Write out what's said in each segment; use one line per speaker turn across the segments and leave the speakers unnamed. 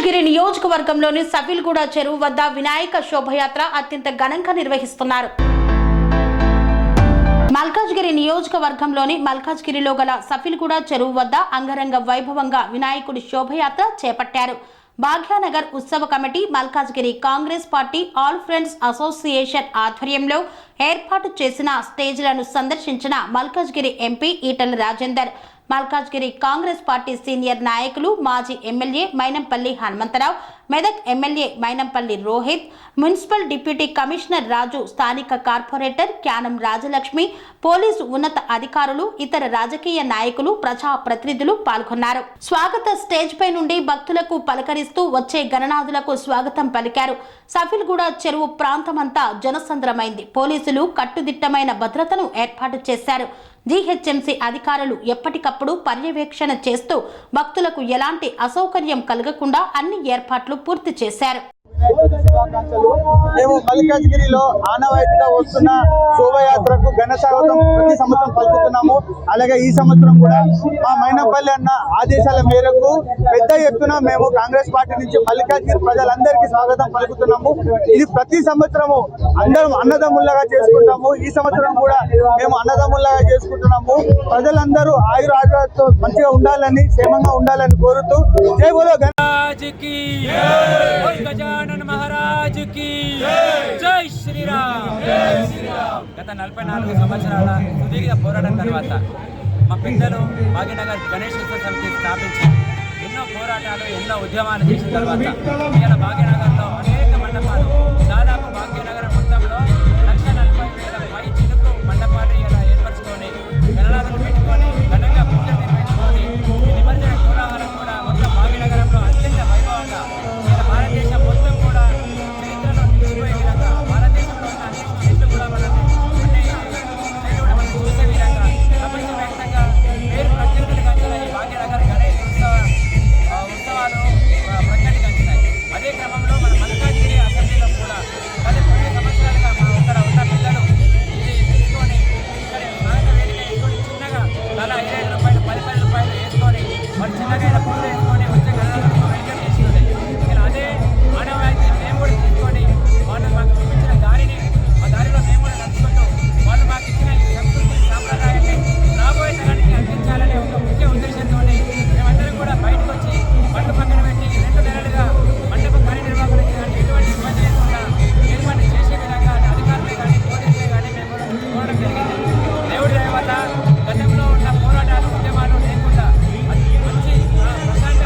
మల్కాజ్గిరి నియోజకవర్గంలోని సఫిల్గూడ చెరువు వద్ద వినాయక శోభయాత్ర అత్యంత ఘనంగా నిర్వహిస్తున్నారు. మల్కాజ్గిరి నియోజకవర్గంలోని మల్కాజ్గిరిలో గల సఫిల్గూడ చెరువు వద్ద అంగరంగ వైభవంగా వినాయకుడి శోభయాత్ర చేపట్టారు. భాగ్యనగర్ ఉత్సవ కమిటీ, Malkajgiri Congress party, all friends association ఆధ్వర్యంలో ఏర్పాటు చేసిన స్టేజ్లను సందర్శించిన Malkajgiri MP Etela Rajender, Malkajgiri Congress party senior నాయకులు, మాజీ MLA Mynampally Hanumantha Rao, Medak MLA Mynampally Rohit, municipal deputy commissioner Raju, స్థానిక కార్పొరేటర్ క్యానం రాజలక్ష్మి, పోలీసు ఉన్నత అధికారులు, ఇతర రాజకీయ నాయకులు, ప్రజా ప్రతినిధులు పాల్గొన్నారు. స్వాగత స్టేజ్ పై నుండి భక్తులకు పలకరిస్తూ వచ్చే గణనాథులకు స్వాగతం పలికారు. సఫిల్గూడ చెరువు ప్రాంతమంతా జనసంద్రమైంది. పోలీసులు కట్టుదిట్టమైన భద్రతను ఏర్పాటు చేశారు. జీహెచ్ఎంసీ అధికారులు ఎప్పటికప్పుడు పర్యవేక్షణ చేస్తూ భక్తులకు ఎలాంటి అసౌకర్యం కలగకుండా అన్ని ఏర్పాట్లు పూర్తి చేశారు.
మేము మల్కాజ్గిరిలో ఆనవాయితీగా వస్తున్న శోభయాత్రకు ఘన స్వాగతం ప్రతి సంవత్సరం పలుకుతున్నాము. అలాగే ఈ సంవత్సరం కూడా మా మైనంపల్లి అన్న ఆదేశాల మేరకు పెద్ద ఎత్తున మేము కాంగ్రెస్ పార్టీ నుంచి మల్కాజ్గిరి ప్రజలందరికీ స్వాగతం పలుకుతున్నాము. ఇది ప్రతి సంవత్సరము అందరం అన్నదమ్ముల్లాగా చేసుకుంటాము. ఈ సంవత్సరం కూడా మేము అన్నదమ్ముల్లాగా చేసుకుంటున్నాము. ప్రజలందరూ ఆయురారోగ్యాలతో మంచిగా ఉండాలని, క్షేమంగా ఉండాలని కోరుతూ జై బోలో
గజానన మహారాజ్ కి జై శ్రీరామ్. గత 44 సంవత్సరాల సుదీర్ఘ పోరాటం తర్వాత మా పెద్దలు భాగ్యనగర్ గణేష్ ఉత్సవ సమితి స్థాపించి ఎన్నో పోరాటాలు, ఎన్నో ఉద్యమాలు చేసిన తర్వాత ఇలా భాగ్యనగర్లో అనేక మండపాలు, దాదాపు భాగ్యనగరం మొత్తంలో 1,40,000 పై చినుకు మండపాలు ఇలా ఏర్పరచుకొని గణనాథులు పెట్టుకొని ఘనంగా పూజలు నిర్వహించుకొని ఈ నిమజ్జన కోలాహలం కూడా మొత్తం భాగ్యనగరంలో అత్యంత వైభవంగా భారతదేశం మొత్తం కూడా చరిత్రలో నిలిచిపోయే విధంగా, భారతదేశంలో ఉన్న అన్ని స్టేట్లు కూడా మనం చూసే విధంగా ప్రపంచవ్యాప్తంగా పేరు ప్రఖ్యాతులుగాంచిన ఈ భాగ్యనగర్ గణేష్ ఉత్సవాలు ప్రఖ్యాతిగాంచినాయి. అదే క్రమంలో మన మల్కాజ్గిరి అసెంబ్లీలో కూడా 10 సంవత్సరాలుగా మా ఇక్కడ ఉన్న పిల్లలు ఇది తీసుకొని ఇక్కడ స్నానక వేదిక వేసుకొని చిన్నగా తలా 25 రూపాయలు, 10 రూపాయలు వేసుకొని వాళ్ళు చిన్నగా పూజ వేసుకొని వచ్చే గణనాథులకు వెల్కమ్ చేస్తుంది. అదే ఆనవాయితీ మేము కూడా తీసుకొని వాళ్ళు మాకు చూపించిన దారిని, ఆ దారిలో మేము కూడా నడుచుకుంటూ వాళ్ళు మాకు ఇచ్చిన ఈ సంస్కృతి సాంప్రదాయాన్ని రాబోయే తరానికి అందించాలనే ఒక ముఖ్య ఉద్దేశంతో మేమందరం కూడా బయటకు వచ్చి బండ్లు పక్కన పెట్టి 2 నెలలుగా మండప కార్యనిర్వాహకులకి కానీ ఎటువంటి ఇబ్బంది లేకుండా ఏర్పాటు చేసే విధంగా అధికారులే కానీ, పోలీసులే కానీ మేము కోరడం జరిగింది. దేవుడి దయ వల్ల గతంలో ఉన్న పోరాటాలు, ఉద్యమాలు లేకుండా మంచి ప్రశాంత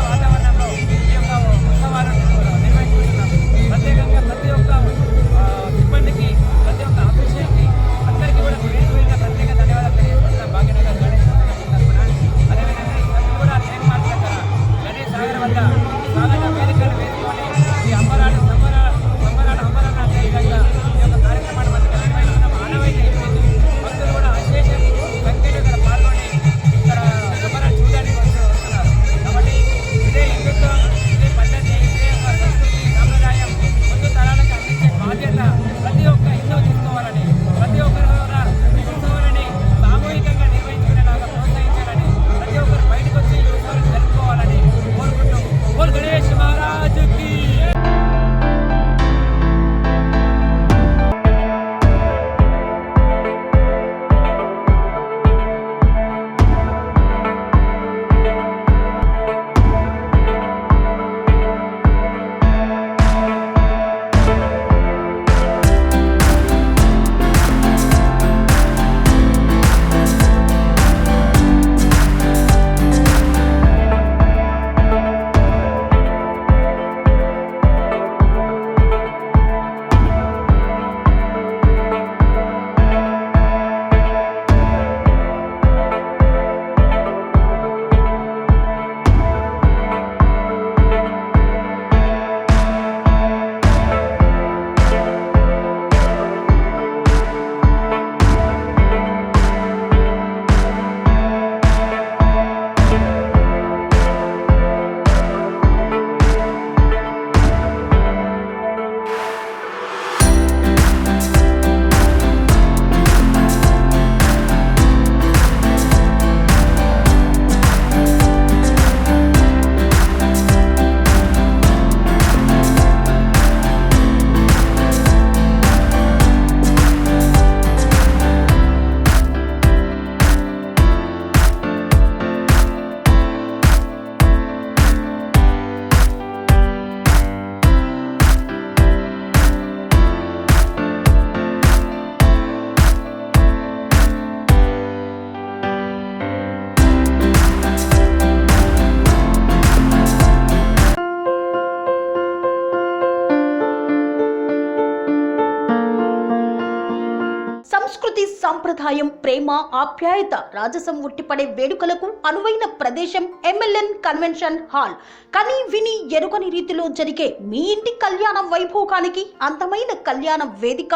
సాంప్రదాయం, ప్రేమ, ఆప్యాయత, రాజసం ఉట్టిపడే వేడుకలకు అనువైన ప్రదేశం MLN కన్వెన్షన్ హాల్. కని విని ఎరుగని రీతిలో జరిగే మీ ఇంటి కళ్యాణ వైభోగానికి అందమైన కళ్యాణ వేదిక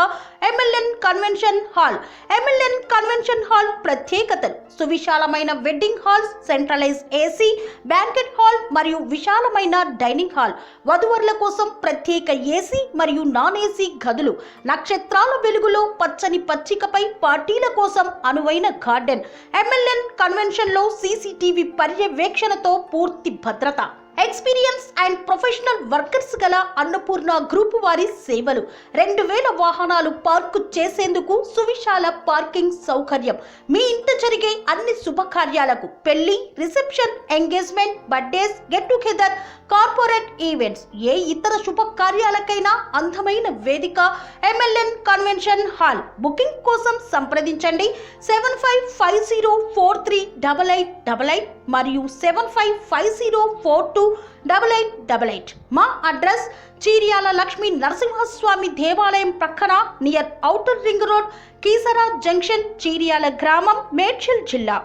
MLN convention hall. MLN convention hall ప్రత్యేకతలు: సువిశాలమైన wedding halls, centralized AC banquet hall మరియు విశాలమైన డైనింగ్ హాల్, వధువరుల కోసం ప్రత్యేక AC మరియు నాన్ AC గదులు, నక్షత్రాల వెలుగులో పచ్చని పచ్చికపై పార్టీల కోసం అనువైన గార్డెన్. MLN కన్వెన్షన్ లో CCTV పర్యవేక్షణతో పూర్తి భద్రత. ఎక్స్పీరియన్స్ అండ్ ప్రొఫెషనల్ వర్కర్స్ గల అన్నపూర్ణ గ్రూప్ వారి సేవలు. 2000 వాహనాలు పార్కు చేసేందుకు సువిశాల పార్కింగ్ సౌకర్యం. మీ ఇంట జరిగే అన్ని శుభకార్యాలకు, పెళ్లి, reception, engagement, birthdays, get together, corporate events, ఏ ఇతర శుభకార్యాలకైనా అందమైన వేదిక MLN కన్వెన్షన్ హాల్. బుకింగ్ కోసం సంప్రదించండి 7550438888 మరియు 7550428888. మా అడ్రస్ చీర్యాల లక్ష్మీ నరసింహస్వామి దేవాలయం ప్రక్కన, near outer ring road, Keesara junction, Cheeryal గ్రామం, మేడ్చల్ జిల్లా.